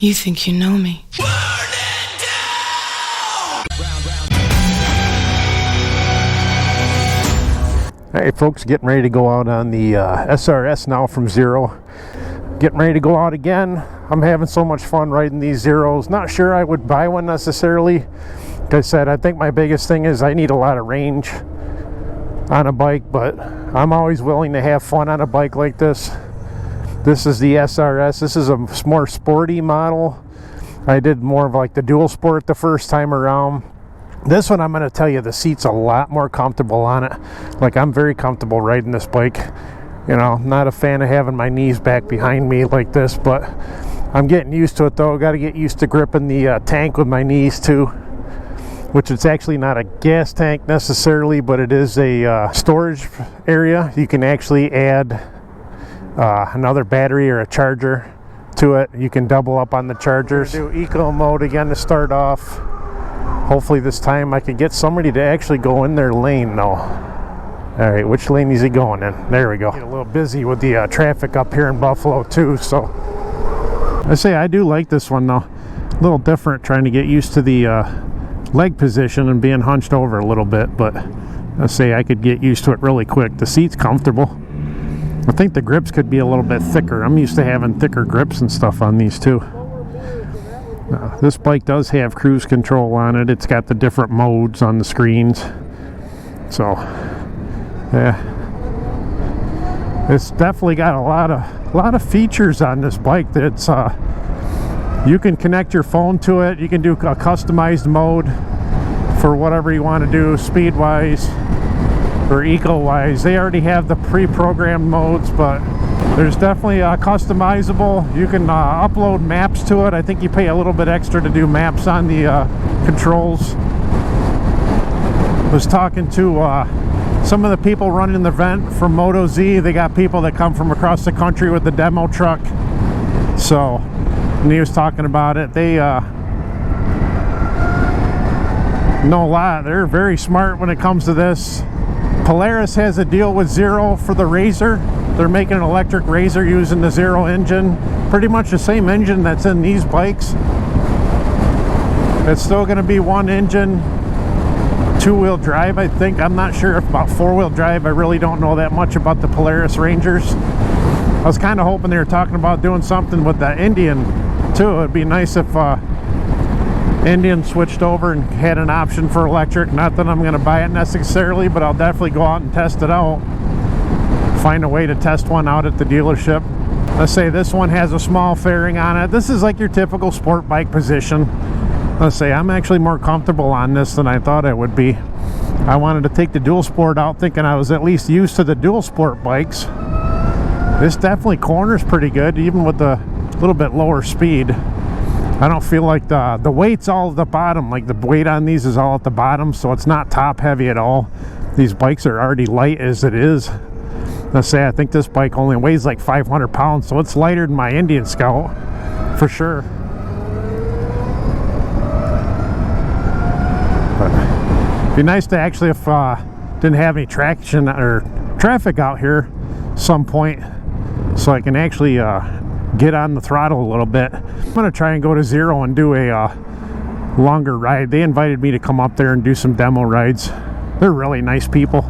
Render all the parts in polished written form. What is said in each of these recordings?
You think you know me? Alright folks, getting ready to go out on the SRS now from Zero. Getting ready to go out again. I'm having so much fun riding these Zeros. Not sure I would buy one necessarily. Like I said, I think my biggest thing is I need a lot of range on a bike, but I'm always willing to have fun on a bike like this. This is the SRS. This is a more sporty model. I did more of like the dual sport the first time around. This one, I'm going to tell you, the seat's a lot more comfortable on it. Like, I'm very comfortable riding this bike. You know, I'm not a fan of having my knees back behind me like this, but I'm getting used to it though. Got to get used to gripping the tank with my knees too, which it's actually not a gas tank necessarily, but it is a storage area. You can actually add another battery or a charger to it. You can double up on the chargers. Do eco mode again to start off. Hopefully this time I can get somebody to actually go in their lane though. Alright, which lane is he going in? There we go. Get a little busy with the traffic up here in Buffalo too, so I say I do like this one though. A little different, trying to get used to the leg position and being hunched over a little bit, but I say I could get used to it really quick. The seat's comfortable. I think the grips could be a little bit thicker. I'm used to having thicker grips and stuff on these too. This bike does have cruise control on it. It's got the different modes on the screens. So, yeah. It's definitely got a lot of features on this bike. That's you can connect your phone to it. You can do a customized mode for whatever you want to do, speed-wise or eco-wise. They already have the pre-programmed modes, but there's definitely customizable. You can upload maps to it. I think you pay a little bit extra to do maps on the controls. I was talking to some of the people running the event from Moto Z. They got people that come from across the country with the demo truck. So, and he was talking about it. They know a lot. They're very smart when it comes to this. Polaris has a deal with Zero for the Razor. They're making an electric Razor using the Zero engine. Pretty much the same engine that's in these bikes. It's still going to be one engine, two-wheel drive, I think. I'm not sure if about four-wheel drive. I really don't know that much about the Polaris Rangers. I was kind of hoping they were talking about doing something with the Indian too. It'd be nice if Indian switched over and had an option for electric. Not that I'm going to buy it necessarily, but I'll definitely go out and test it out. Find a way to test one out at the dealership. Let's say this one has a small fairing on it. This is like your typical sport bike position. Let's say I'm actually more comfortable on this than I thought I would be. I wanted to take the dual sport out thinking I was at least used to the dual sport bikes. This definitely corners pretty good, even with the little bit lower speed. I don't feel like the weight's all at the bottom. Like the weight on these is all at the bottom, so it's not top heavy at all. These bikes are already light as it is. Let's say I think this bike only weighs like 500 pounds, so it's lighter than my Indian Scout for sure. But it'd be nice to actually, if didn't have any traction or traffic out here some point, so I can actually get on the throttle a little bit. I'm gonna try and go to Zero and do a longer ride. They invited me to come up there and do some demo rides. They're really nice people.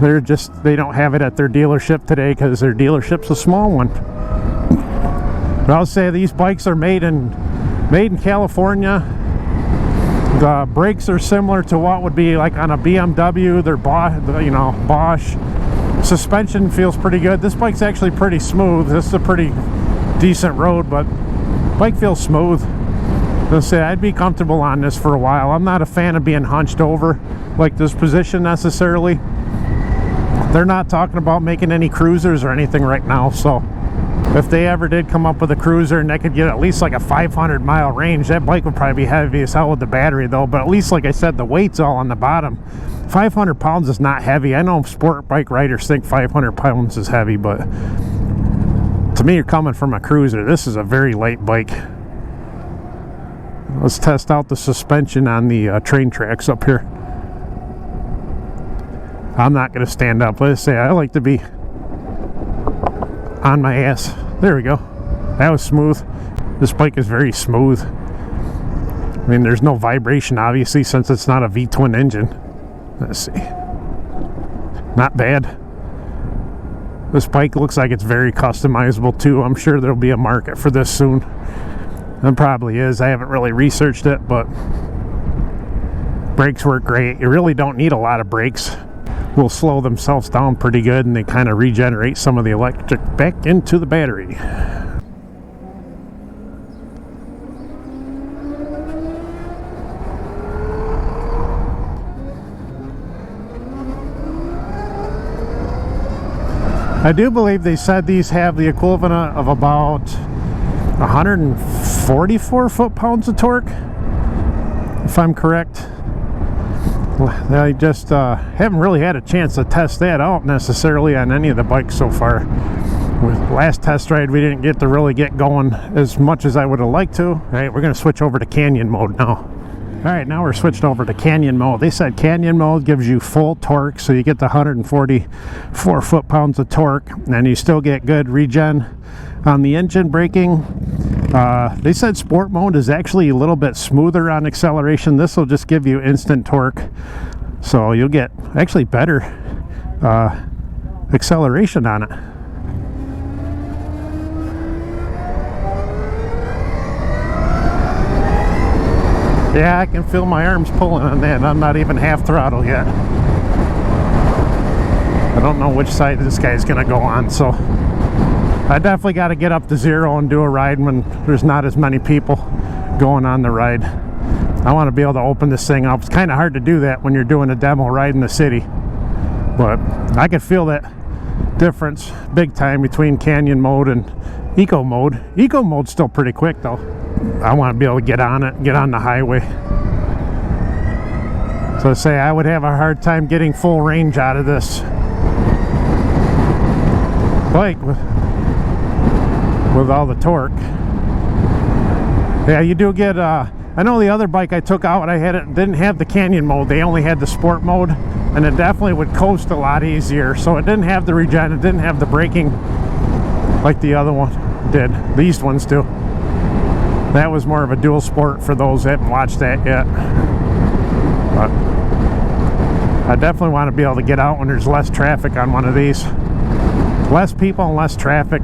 They don't have it at their dealership today because their dealership's a small one. But I'll say these bikes are made in California. The brakes are similar to what would be like on a BMW. They're Bosch. Suspension feels pretty good. This bike's actually pretty smooth. This is a pretty decent road, but bike feels smooth. Let's say I'd be comfortable on this for a while. I'm not a fan of being hunched over like this position necessarily. They're not talking about making any cruisers or anything right now, so if they ever did come up with a cruiser and that could get at least like a 500-mile range, that bike would probably be heavy as hell with the battery though. But at least, like I said, the weight's all on the bottom. 500 pounds is not heavy. I know sport bike riders think 500 pounds is heavy, but to me, you're coming from a cruiser. This is a very light bike. Let's test out the suspension on the train tracks up here. I'm not going to stand up. Let's say I like to be on my ass. There we go. That was smooth. This bike is very smooth. I mean, there's no vibration, obviously, since it's not a V-twin engine. Let's see. Not bad. This bike looks like it's very customizable, too. I'm sure there'll be a market for this soon. There probably is. I haven't really researched it, but brakes work great. You really don't need a lot of brakes. Will slow themselves down pretty good, and they kind of regenerate some of the electric back into the battery. I do believe they said these have the equivalent of about 144 foot-pounds of torque, if I'm correct. I just haven't really had a chance to test that out necessarily on any of the bikes so far. With last test ride, we didn't get to really get going as much as I would have liked to. All right, we're going to switch over to canyon mode now. All right, now we're switched over to canyon mode. They said canyon mode gives you full torque, so you get the 144 foot-pounds of torque, and you still get good regen on the engine braking. They said sport mode is actually a little bit smoother on acceleration. This will just give you instant torque, so you'll get actually better acceleration on it. Yeah, I can feel my arms pulling on that. I'm not even half throttle yet. I don't know which side this guy's gonna go on, so I definitely got to get up to 0 and do a ride when there's not as many people going on the ride. I want to be able to open this thing up. It's kind of hard to do that when you're doing a demo ride in the city, but I could feel that difference big time between canyon mode and eco mode. Eco mode's still pretty quick though. I want to be able to get on it, get on the highway. So say I would have a hard time getting full range out of this bike with all the torque. Yeah, you do get I know the other bike I took out, it didn't have the canyon mode. They only had the sport mode, and it definitely would coast a lot easier. So it didn't have the regen, it didn't have the braking like the other one did. These ones do. That was more of a dual sport for those that haven't watched that yet. But I definitely want to be able to get out when there's less traffic on one of these. Less people and less traffic.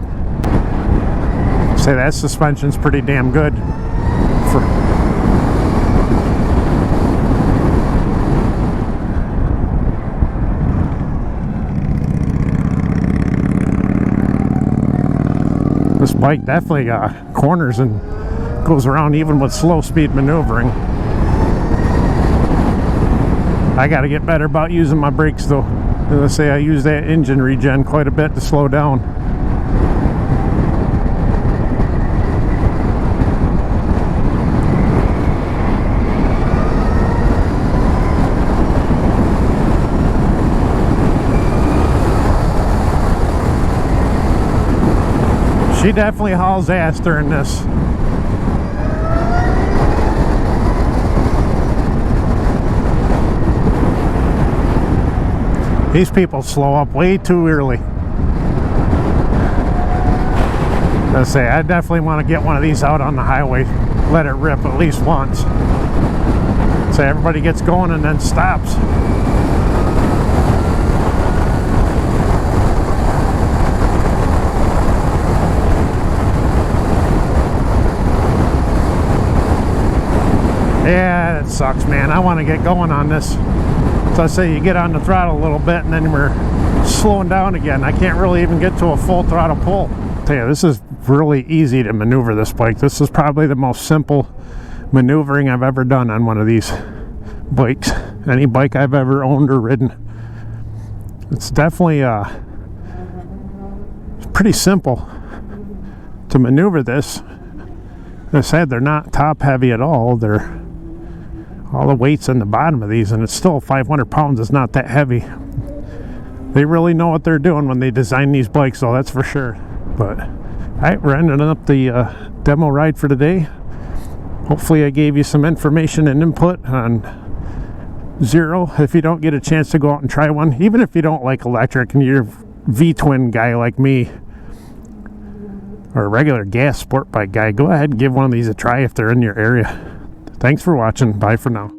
Say that suspension's pretty damn good. This bike definitely corners and goes around even with slow speed maneuvering. I got to get better about using my brakes though. Let's say I use that engine regen quite a bit to slow down. She definitely hauls ass during this. These people slow up way too early. Let's say I definitely want to get one of these out on the highway, let it rip at least once. So everybody gets going and then stops. Yeah, that sucks, man. I want to get going on this. So I say you get on the throttle a little bit and then we're slowing down again. I can't really even get to a full throttle pull. Tell you, this is really easy to maneuver this bike. This is probably the most simple maneuvering I've ever done on one of these bikes. Any bike I've ever owned or ridden. It's definitely pretty simple to maneuver this. As I said, they're not top heavy at all. They're all the weight's in the bottom of these, and it's still 500 pounds. It's not that heavy. They really know what they're doing when they design these bikes, so that's for sure. But all right, we're ending up the demo ride for today. Hopefully I gave you some information and input on Zero. If you don't get a chance to go out and try one, even if you don't like electric and you're a V-twin guy like me, or a regular gas sport bike guy, go ahead and give one of these a try if they're in your area. Thanks for watching. Bye for now.